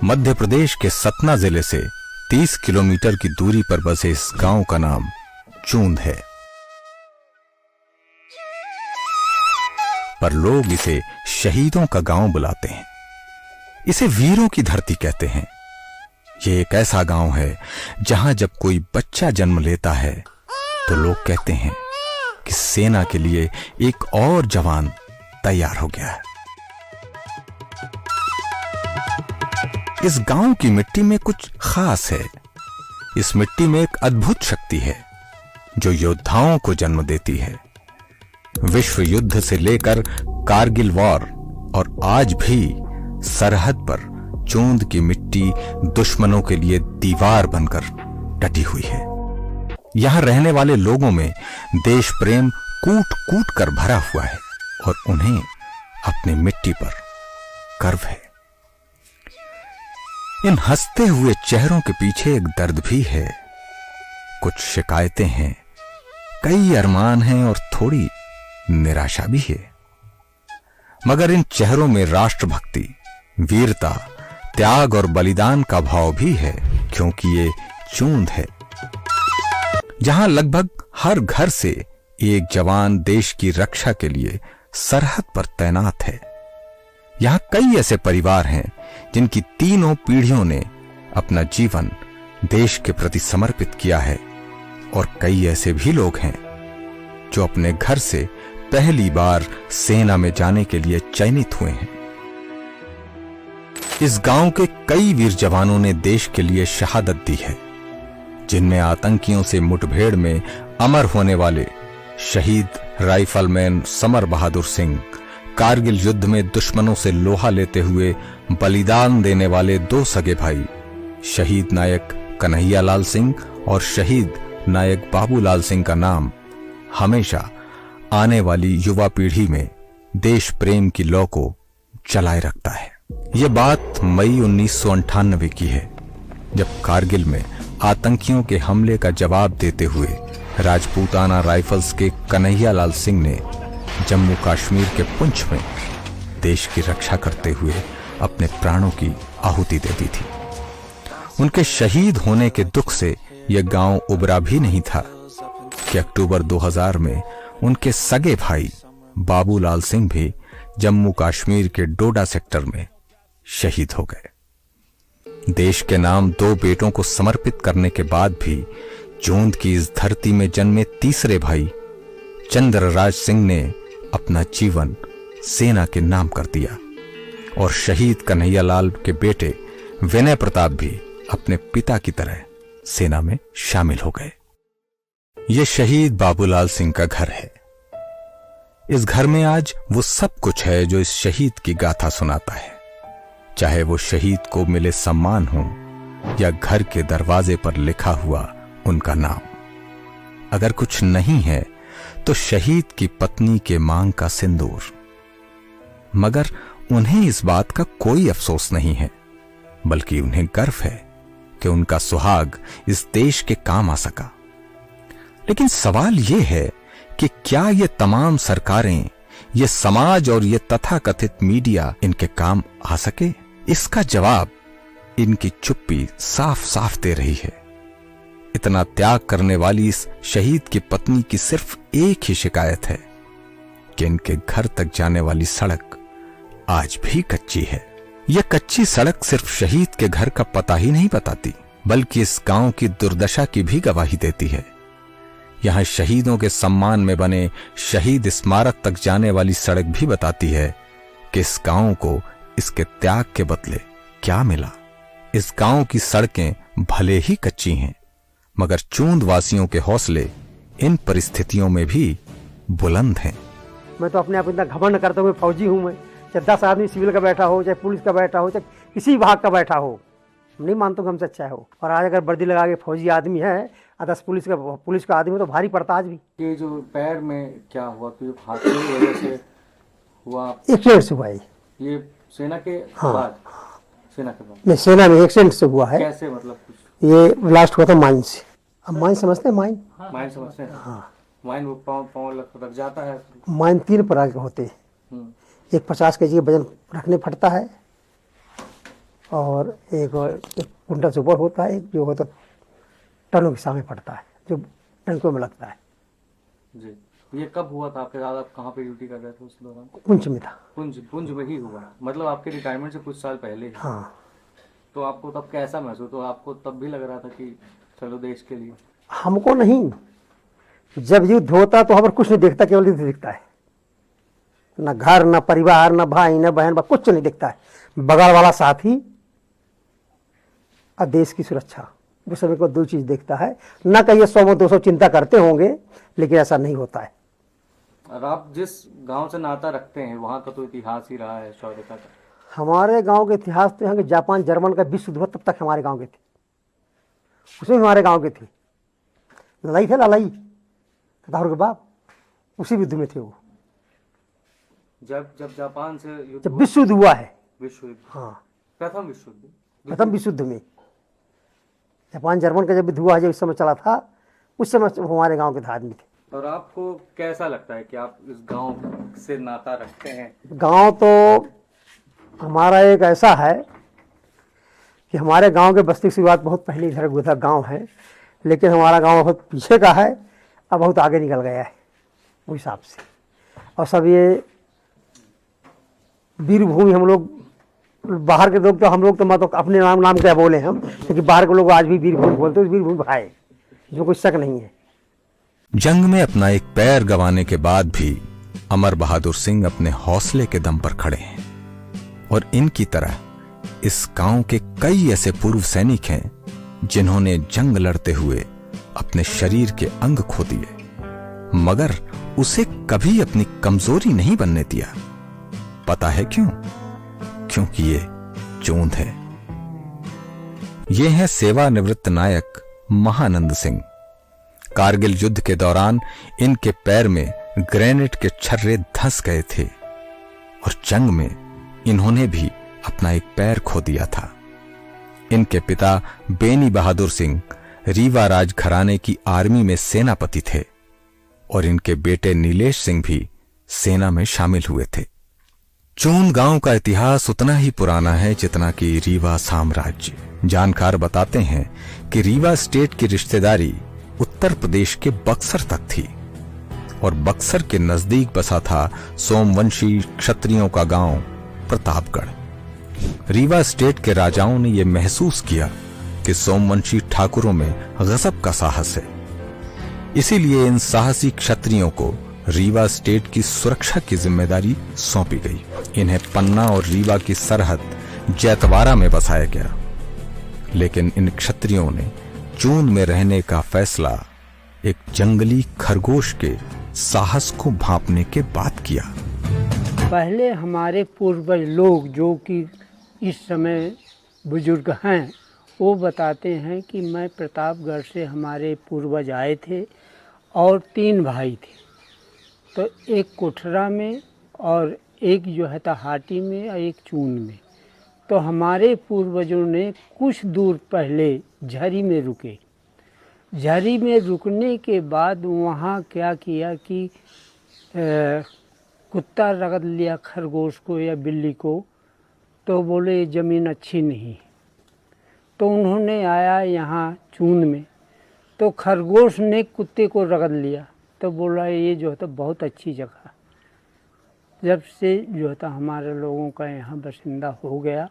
मध्य प्रदेश के सतना जिले से 30 किलोमीटर की दूरी पर बसे इस गांव का नाम चूंद है, पर लोग इसे शहीदों का गांव बुलाते हैं। इसे वीरों की धरती कहते हैं। यह एक ऐसा गांव है जहां जब कोई बच्चा जन्म लेता है तो लोग कहते हैं कि सेना के लिए एक और जवान तैयार हो गया है। इस गांव की मिट्टी में कुछ खास है। इस मिट्टी में एक अद्भुत शक्ति है जो योद्धाओं को जन्म देती है। विश्व युद्ध से लेकर कारगिल वॉर और आज भी सरहद पर चूंद की मिट्टी दुश्मनों के लिए दीवार बनकर डटी हुई है। यहां रहने वाले लोगों में देश प्रेम कूट कूट कर भरा हुआ है और उन्हें अपनी मिट्टी पर गर्व है। इन हंसते हुए चेहरों के पीछे एक दर्द भी है। कुछ शिकायतें हैं, कई अरमान हैं और थोड़ी निराशा भी है। मगर इन चेहरों में राष्ट्रभक्ति, वीरता, त्याग और बलिदान का भाव भी है, क्योंकि ये चूंद है जहां लगभग हर घर से एक जवान देश की रक्षा के लिए सरहद पर तैनात है। यहां कई ऐसे परिवार हैं जिनकी तीनों पीढ़ियों ने अपना जीवन देश के प्रति समर्पित किया है और कई ऐसे भी लोग हैं जो अपने घर से पहली बार सेना में जाने के लिए चयनित हुए हैं। इस गांव के कई वीर जवानों ने देश के लिए शहादत दी है, जिनमें आतंकियों से मुठभेड़ में अमर होने वाले शहीद राइफलमैन समर बहादुर सिंह, कारगिल युद्ध में दुश्मनों से लोहा लेते हुए बलिदान देने वाले दो सगे भाई शहीद नायक कन्हैयालाल सिंह और शहीद नायक बाबूलाल सिंह का नाम हमेशा आने वाली युवा पीढ़ी में देश प्रेम की लौ को जलाए रखता है। यह बात मई 1998 की है, जब कारगिल में आतंकियों के हमले का जवाब देते हुए राजपूताना राइफल्स के कन्हैयालाल सिंह ने जम्मू कश्मीर के पुंछ में देश की रक्षा करते हुए अपने प्राणों की आहुति दे दी थी। उनके शहीद होने के दुख से यह गांव उबरा भी नहीं था कि अक्टूबर 2000 में उनके सगे भाई बाबूलाल सिंह भी जम्मू कश्मीर के डोडा सेक्टर में शहीद हो गए। देश के नाम दो बेटों को समर्पित करने के बाद भी चूंद की इस धरती में जन्मे तीसरे भाई चंद्रराज सिंह ने अपना जीवन सेना के नाम कर दिया और शहीद कन्हैयालाल के बेटे विनय प्रताप भी अपने पिता की तरह सेना में शामिल हो गए। यह शहीद बाबूलाल सिंह का घर है। इस घर में आज वो सब कुछ है जो इस शहीद की गाथा सुनाता है, चाहे वो शहीद को मिले सम्मान हो या घर के दरवाजे पर लिखा हुआ उनका नाम। अगर कुछ नहीं है तो शहीद की पत्नी के मांग का सिंदूर। मगर उन्हें इस बात का कोई अफसोस नहीं है, बल्कि उन्हें गर्व है कि उनका सुहाग इस देश के काम आ सका। लेकिन सवाल यह है कि क्या ये तमाम सरकारें, ये समाज और ये तथाकथित मीडिया इनके काम आ सके? इसका जवाब इनकी चुप्पी साफ साफ दे रही है। इतना त्याग करने वाली इस शहीद की पत्नी की सिर्फ एक ही शिकायत है कि इनके घर तक जाने वाली सड़क आज भी कच्ची है। यह कच्ची सड़क सिर्फ शहीद के घर का पता ही नहीं बताती, बल्कि इस गांव की दुर्दशा की भी गवाही देती है। यहां शहीदों के सम्मान में बने शहीद स्मारक तक जाने वाली सड़क भी बताती है कि इस गांव को इसके त्याग के बदले क्या मिला। इस गांव की सड़कें भले ही कच्ची हैं, मगर चूंद वासियों के हौसले इन परिस्थितियों में भी बुलंद हैं। मैं तो अपने आप इतना घमंड करता हूँ, फौजी हूँ मैं। चाहे 10 आदमी सिविल का बैठा हो, चाहे पुलिस का बैठा हो, चाहे किसी विभाग का बैठा हो, नहीं मानता हूँ हमसे अच्छा हो। और आज अगर वर्दी लगा के फौजी आदमी है, 10 पुलिस का आदमी तो भारी पड़ता आज भी। ये जो पैर में क्या हुआ, तो हादसे की वजह से हुआ? एक्सीडेंट से हुआ है ये सेना के हाँ। बाद? सेना के बाद? नहीं, सेना में एक्सीडेंट से हुआ है। कैसे, मतलब कुछ? ये ब्लास्ट हुआ था माइन से। अब माइन समझते हैं? माइन समझते हैं। हाँ, माइन वो पाँव लग जाता है। माइन 3 प्रकार के होते हैं। एक 50 kg वजन रखने फटता है, और एक कुंटल से ऊपर होता है, एक जो होता टनों के सामने पड़ता है, जो टंकों में लगता है। जी, ये कब हुआ था आपके साथ? आप कहाँ पे ड्यूटी कर रहे थे उस दौरान? पुंछ में था। पुंज में ही हुआ, मतलब आपके रिटायरमेंट से कुछ साल पहले ही। हाँ, तो आपको तब कैसा महसूस हुआ? आपको तब भी लग रहा था कि चलो देश के लिए? हमको नहीं, जब युद्ध होता तो हमारे कुछ नहीं दिखता, केवल युद्ध दिखता है। न घर, न परिवार, न भाई, न बहन, कुछ नहीं दिखता है। बगल वाला साथी और देश की सुरक्षा, उस समय को दो चीज देखता है। न कहिए 100-200 चिंता करते होंगे, लेकिन ऐसा नहीं होता है। और आप जिस गांव से नाता रखते हैं वहाँ का तो इतिहास ही रहा है शौर्यता का। हमारे गांव के इतिहास तो यहाँ के जापान जर्मन का विश्व युद्ध हुआ तब तक हमारे गांव के थे, उसमें हमारे गांव के थे। लड़ाई थे, लड़ाई दारू के बाप, उसी युद्ध में थे वो। जब जापान से युद्ध जब विश्व युद्ध हुआ है, विश्व युद्ध, हाँ, प्रथम विश्व युद्ध, प्रथम विश्व युद्ध में जापान जर्मन का जब युद्ध हुआ है, जो इस समय चला था, उस समय हमारे गांव के आदमी थे। और आपको कैसा लगता है कि आप इस गांव से नाता रखते हैं? गांव तो हमारा एक ऐसा है कि हमारे गांव के बस्ती की शुरुआत बहुत पहले इधर गुजरा गांव है, लेकिन हमारा गांव बहुत पीछे का है, अब बहुत आगे निकल गया है उस हिसाब से। और सब ये वीरभूमि, हम लोग बाहर के लोग तो, हम लोग तो मतलब अपने नाम क्या बोले हम, क्योंकि बाहर के लोग आज भी वीरभूमि बोलते हैं, वीरभूमि भाई, इसमें कोई शक नहीं है। जंग में अपना एक पैर गंवाने के बाद भी अमर बहादुर सिंह अपने हौसले के दम पर खड़े हैं, और इनकी तरह इस गांव के कई ऐसे पूर्व सैनिक हैं जिन्होंने जंग लड़ते हुए अपने शरीर के अंग खो दिए, मगर उसे कभी अपनी कमजोरी नहीं बनने दिया। पता है क्यों? क्योंकि ये चोंद है। ये है सेवानिवृत्त नायक महानंद सिंह। कारगिल युद्ध के दौरान इनके पैर में ग्रेनेड के छर्रे धंस गए थे, और जंग में इन्होंने भी अपना एक पैर खो दिया था। इनके पिता बेनी बहादुर सिंह रीवा राज घराने की आर्मी में सेनापति थे, और इनके बेटे नीलेश सिंह भी सेना में शामिल हुए थे। चोंद गांव का इतिहास उतना ही पुराना है जितना कि रीवा साम्राज्य। जानकार बताते हैं कि रीवा स्टेट की रिश्तेदारी उत्तर प्रदेश के बक्सर तक थी, और बक्सर के नजदीक बसा था सोमवंशी क्षत्रियों का गांव प्रतापगढ़। रीवा स्टेट के राजाओं ने यह महसूस किया कि सोमवंशी ठाकुरों में गजब का साहस है, इसीलिए इन साहसी क्षत्रियों को रीवा स्टेट की सुरक्षा की जिम्मेदारी सौंपी गई। इन्हें पन्ना और रीवा की सरहद जैतवारा में बसाया गया, लेकिन इन क्षत्रियों ने चोंद में रहने का फैसला एक जंगली खरगोश के साहस को भांपने के बाद किया। पहले हमारे पूर्वज लोग, जो कि इस समय बुजुर्ग हैं, वो बताते हैं कि मैं प्रतापगढ़ से हमारे पूर्वज आए थे और 3 भाई थे, तो एक कोठरा में और एक जो है हाटी में और एक चून में। तो हमारे पूर्वजों ने कुछ दूर पहले झरी में रुके। झरी में रुकने के बाद वहाँ क्या किया कि कुत्ता रगड़ लिया खरगोश को या बिल्ली को, तो बोले ये ज़मीन अच्छी नहीं है। तो उन्होंने आया यहाँ चून में, तो खरगोश ने कुत्ते को रगड़ लिया, तो बोला ये जो है बहुत अच्छी जगह। जब से जो है हमारे लोगों का यहाँ बसिंदा हो गया,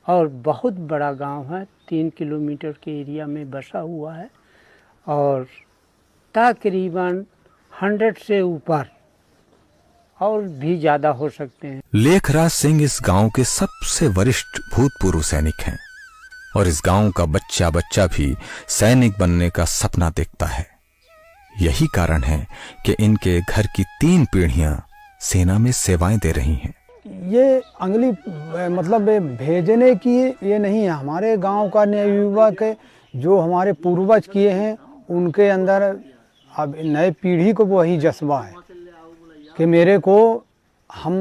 और बहुत बड़ा गांव है, 3 किलोमीटर के एरिया में बसा हुआ है, और तकरीबन 100 से ऊपर और भी ज़्यादा हो सकते हैं। लेखराज सिंह इस गांव के सबसे वरिष्ठ भूतपूर्व सैनिक हैं, और इस गांव का बच्चा बच्चा भी सैनिक बनने का सपना देखता है। यही कारण है कि इनके घर की 3 पीढ़ियां सेना में सेवाएं दे रही हैं। ये अंगली मतलब भेजने की ये नहीं है। हमारे गांव का नवयुवक के जो हमारे पूर्वज किए हैं, उनके अंदर अब नए पीढ़ी को वही जज्बा है कि मेरे को हम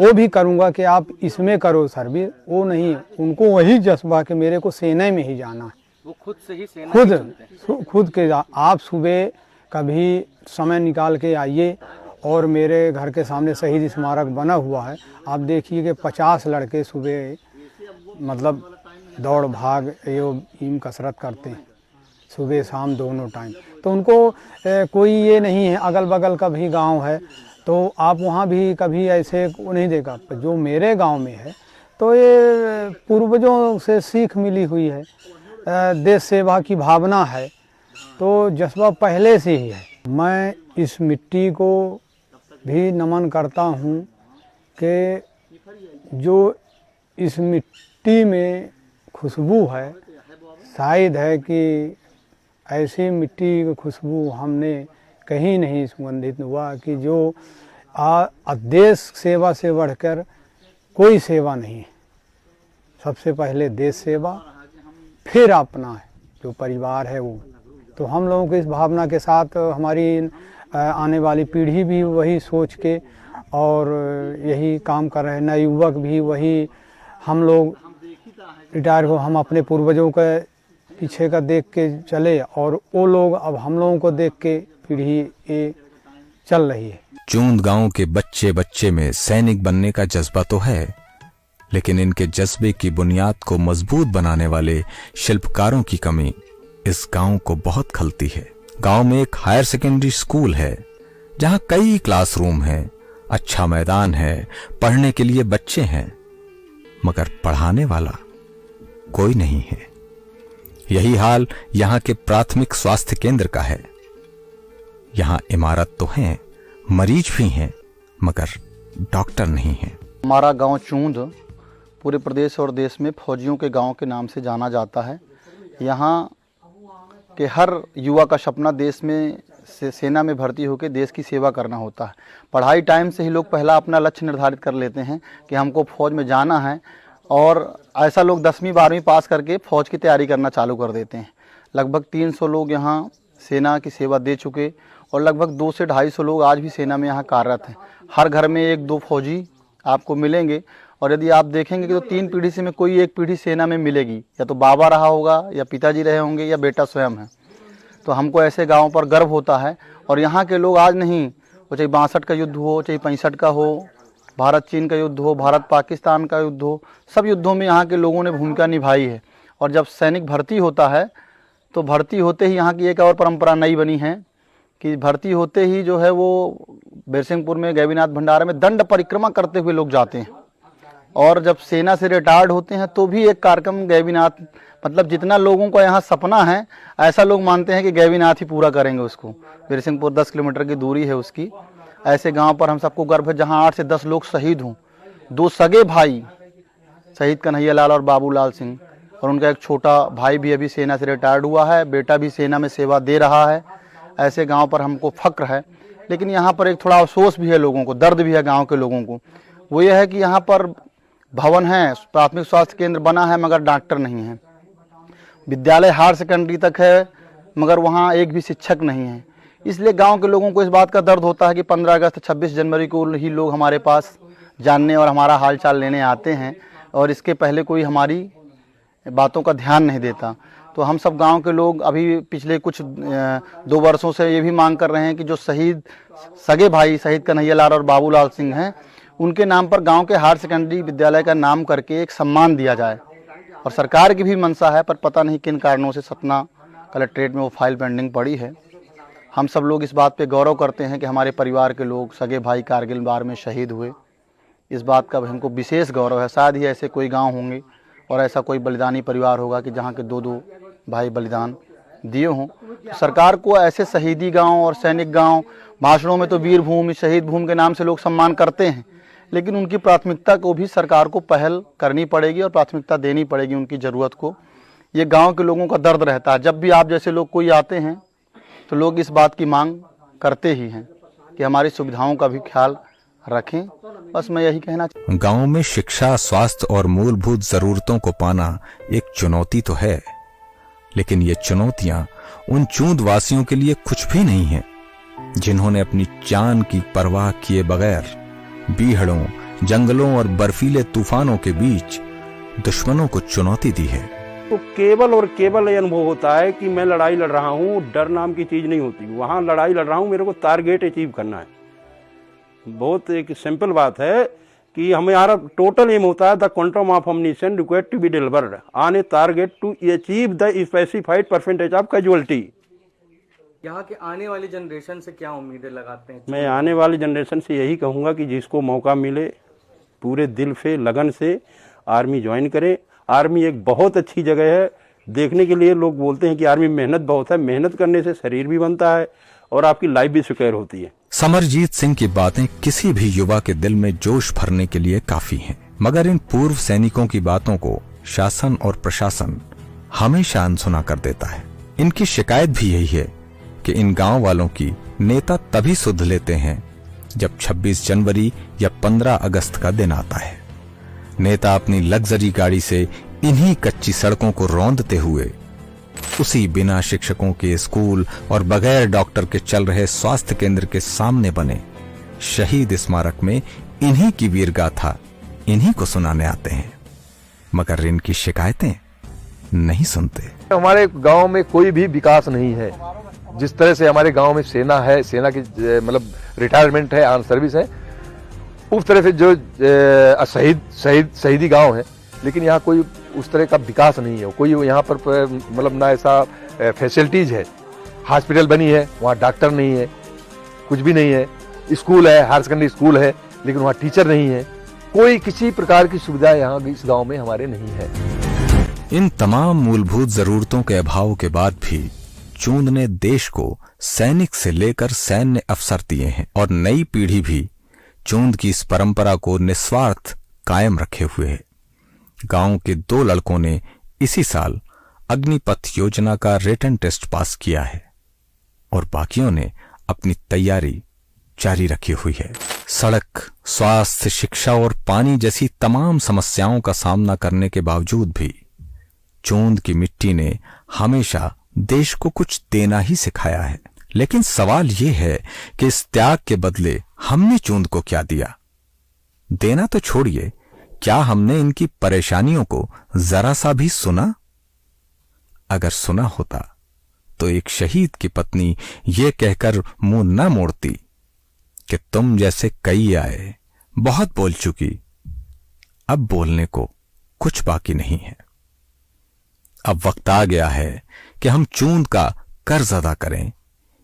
वो भी करूँगा कि आप इसमें करो सर्विस, वो नहीं, उनको वही जज्बा कि मेरे को सेना में ही जाना है। वो खुद से ही सेना खुद के आप सुबह कभी समय निकाल के आइए, और मेरे घर के सामने शहीद स्मारक बना हुआ है, आप देखिए कि 50 लड़के सुबह मतलब दौड़ भाग ईम कसरत करते हैं सुबह शाम दोनों टाइम। तो उनको कोई ये नहीं है, अगल बगल का भी गांव है तो आप वहाँ भी कभी ऐसे नहीं देखा। जो मेरे गांव में है तो ये पूर्वजों से सीख मिली हुई है, देश सेवा की भावना है, तो जज्बा पहले से ही है। मैं इस मिट्टी को भी नमन करता हूँ कि जो इस मिट्टी में खुशबू है, शायद है कि ऐसी मिट्टी की खुशबू हमने कहीं नहीं सुगंधित हुआ कि जो देश सेवा से बढ़कर कोई सेवा नहीं है। सबसे पहले देश सेवा, फिर अपना है जो परिवार है वो। तो हम लोगों की इस भावना के साथ हमारी आने वाली पीढ़ी भी वही सोच के और यही काम कर रहे हैं। नए युवक भी वही, हम लोग रिटायर हो, हम अपने पूर्वजों के पीछे का देख के चले और वो लोग अब हम लोगों को देख के पीढ़ी ये चल रही है। चूंद गांव के बच्चे बच्चे में सैनिक बनने का जज्बा तो है, लेकिन इनके जज्बे की बुनियाद को मजबूत बनाने वाले शिल्पकारों की कमी इस गांव को बहुत खलती है। गांव में एक हायर सेकेंडरी स्कूल है जहां कई क्लासरूम हैं, अच्छा मैदान है, पढ़ने के लिए बच्चे हैं, मगर पढ़ाने वाला कोई नहीं है। यही हाल यहां के प्राथमिक स्वास्थ्य केंद्र का है। यहां इमारत तो है, मरीज भी हैं, मगर डॉक्टर नहीं है। हमारा गांव चूंद पूरे प्रदेश और देश में फौजियों के गांव के नाम से जाना जाता है। यहाँ के हर युवा का सपना देश में सेना में भर्ती होकर देश की सेवा करना होता है। पढ़ाई टाइम से ही लोग पहला अपना लक्ष्य निर्धारित कर लेते हैं कि हमको फौज में जाना है, और ऐसा लोग 10वीं 12वीं पास करके फौज की तैयारी करना चालू कर देते हैं। लगभग 300 लोग यहाँ सेना की सेवा दे चुके और लगभग 200 से 250 लोग आज भी सेना में यहाँ कार्यरत हैं। हर घर में 1-2 फौजी आपको मिलेंगे, और यदि आप देखेंगे कि तो 3 पीढ़ी से में कोई एक पीढ़ी सेना में मिलेगी, या तो बाबा रहा होगा, या पिताजी रहे होंगे, या बेटा स्वयं है। तो हमको ऐसे गाँव पर गर्व होता है। और यहाँ के लोग आज नहीं, वो चाहे 62 का युद्ध हो, चाहे 65 का हो, भारत चीन का युद्ध हो, भारत पाकिस्तान का युद्ध हो, सब युद्धों में यहाँ के लोगों ने भूमिका निभाई है। और जब सैनिक भर्ती होता है तो भर्ती होते ही यहाँ की एक और परंपरा नई बनी है कि भर्ती होते ही जो है वो बिरसिंहपुर में गैवीनाथ भंडारा में दंड परिक्रमा करते हुए लोग जाते हैं। और जब सेना से रिटायर्ड होते हैं तो भी एक कार्यक्रम गैवीनाथ, मतलब जितना लोगों का यहाँ सपना है, ऐसा लोग मानते हैं कि गैवीनाथ ही पूरा करेंगे उसको। बिरसिंहपुर 10 किलोमीटर की दूरी है उसकी। ऐसे गांव पर हम सबको गर्व है जहां 8 से 10 लोग शहीद हों। 2 सगे भाई शहीद कन्हैया लाल और बाबूलाल सिंह, और उनका एक छोटा भाई भी अभी सेना से रिटायर्ड हुआ है, बेटा भी सेना में सेवा दे रहा है। ऐसे गांव पर हमको फक्र है। लेकिन यहाँ पर एक थोड़ा अफसोस भी है लोगों को, दर्द भी है गांव के लोगों को। वो ये है कि यहाँ पर भवन है, प्राथमिक स्वास्थ्य केंद्र बना है, मगर डॉक्टर नहीं है। विद्यालय हायर सेकेंडरी तक है, मगर वहाँ एक भी शिक्षक नहीं है। इसलिए गांव के लोगों को इस बात का दर्द होता है कि 15 अगस्त 26 जनवरी को ही लोग हमारे पास जानने और हमारा हालचाल लेने आते हैं, और इसके पहले कोई हमारी बातों का ध्यान नहीं देता। तो हम सब गांव के लोग अभी पिछले कुछ 2 वर्षों से ये भी मांग कर रहे हैं कि जो शहीद सगे भाई शहीद कन्हैया लाल और बाबूलाल सिंह हैं, उनके नाम पर गांव के हायर सेकेंडरी विद्यालय का नाम करके एक सम्मान दिया जाए। और सरकार की भी मंशा है, पर पता नहीं किन कारणों से सतना कलेक्ट्रेट में वो फाइल पेंडिंग पड़ी है। हम सब लोग इस बात पे गौरव करते हैं कि हमारे परिवार के लोग सगे भाई कारगिल वार में शहीद हुए। इस बात का हमको विशेष गौरव है। शायद ही ऐसे कोई गांव होंगे और ऐसा कोई बलिदानी परिवार होगा कि जहां के 2-2 भाई बलिदान दिए हों। तो सरकार को ऐसे शहीदी गांव और सैनिक गांव, भाषणों में तो वीर भूमि शहीद भूमि के नाम से लोग सम्मान करते हैं, लेकिन उनकी प्राथमिकता को भी सरकार को पहल करनी पड़ेगी और प्राथमिकता देनी पड़ेगी उनकी ज़रूरत को। ये गांव के लोगों का दर्द रहता है। जब भी आप जैसे लोग कोई आते हैं तो लोग इस बात की मांग करते ही हैं कि हमारी सुविधाओं का भी ख्याल रखें। बस मैं यही कहना चाहता हूं। गांव में शिक्षा, स्वास्थ्य और मूलभूत जरूरतों को पाना एक चुनौती तो है, लेकिन ये चुनौतियां उन चूंद वासियों के लिए कुछ भी नहीं है जिन्होंने अपनी जान की परवाह किए बगैर बीहड़ों, जंगलों और बर्फीले तूफानों के बीच दुश्मनों को चुनौती दी है। तो केवल और केवल ये अनुभव होता है कि मैं लड़ाई लड़ रहा हूँ, डर नाम की चीज़ नहीं होती। वहाँ लड़ाई लड़ रहा हूँ, मेरे को टारगेट अचीव करना है। बहुत एक सिंपल बात है कि हमारा टोटल एम होता है the quantum of ammunition required to be delivered on a target to achieve the specified percentage of casualty. यहाँ के आने वाली जनरेशन से क्या उम्मीदें लगाते हैं? मैं आने वाली जनरेशन से यही कहूँगा कि जिसको मौका मिले पूरे दिल से लगन से आर्मी ज्वाइन करे। आर्मी एक बहुत अच्छी जगह है देखने के लिए। लोग बोलते हैं कि आर्मी मेहनत बहुत है, मेहनत करने से शरीर भी बनता है और आपकी लाइफ भी सिक्योर होती है। समरजीत सिंह की बातें किसी भी युवा के दिल में जोश भरने के लिए काफी हैं, मगर इन पूर्व सैनिकों की बातों को शासन और प्रशासन हमेशा अनसुना कर देता है। इनकी शिकायत भी यही है कि इन गांव वालों की नेता तभी सुध लेते हैं जब 26 जनवरी या 15 अगस्त का दिन आता है। नेता अपनी लग्जरी गाड़ी से इन्हीं कच्ची सड़कों को रौंदते हुए उसी बिना शिक्षकों के स्कूल और बगैर डॉक्टर के चल रहे स्वास्थ्य केंद्र के सामने बने शहीद स्मारक में इन्हीं की वीर गाथा इन्हीं को सुनाने आते हैं, मगर इनकी शिकायतें नहीं सुनते। हमारे गांव में कोई भी विकास नहीं है। जिस तरह से हमारे गांव में सेना है, सेना की मतलब रिटायरमेंट है, आर्म सर्विस है, उस तरह से जो शहीदी गांव है, लेकिन यहाँ कोई उस तरह का विकास नहीं है। कोई यहाँ पर मतलब ना ऐसा फैसिलिटीज है। हॉस्पिटल बनी है, वहाँ डॉक्टर नहीं है, कुछ भी नहीं है। स्कूल है, हायर सेकेंडरी स्कूल है, लेकिन वहाँ टीचर नहीं है। कोई किसी प्रकार की सुविधा यहाँ इस गांव में हमारे नहीं है। इन तमाम मूलभूत जरूरतों के अभाव के बाद भी चूंद ने देश को सैनिक से लेकर सैन्य अफसर दिए हैं और नई पीढ़ी भी चूंद की इस परंपरा को निस्वार्थ कायम रखे हुए है। गांव के 2 लड़कों ने इसी साल अग्निपथ योजना का रिटन टेस्ट पास किया है और बाकियों ने अपनी तैयारी जारी रखी हुई है। सड़क, स्वास्थ्य, शिक्षा और पानी जैसी तमाम समस्याओं का सामना करने के बावजूद भी चूंद की मिट्टी ने हमेशा देश को कुछ देना ही सिखाया है। लेकिन सवाल यह है कि इस त्याग के बदले हमने चूंद को क्या दिया? देना तो छोड़िए, क्या हमने इनकी परेशानियों को जरा सा भी सुना? अगर सुना होता तो एक शहीद की पत्नी ये कहकर मुंह न मोड़ती कि तुम जैसे कई आए, बहुत बोल चुकी, अब बोलने को कुछ बाकी नहीं है। अब वक्त आ गया है कि हम चूंद का कर्ज अदा करें,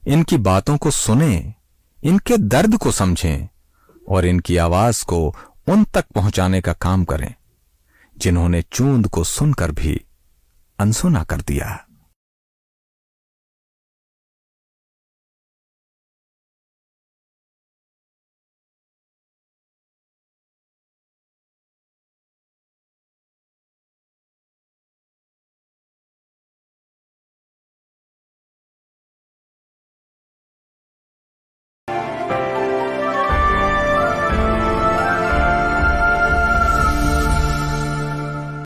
इनकी बातों को सुनें, इनके दर्द को समझें और इनकी आवाज को उन तक पहुंचाने का काम करें जिन्होंने चूंद को सुनकर भी अनसुना कर दिया।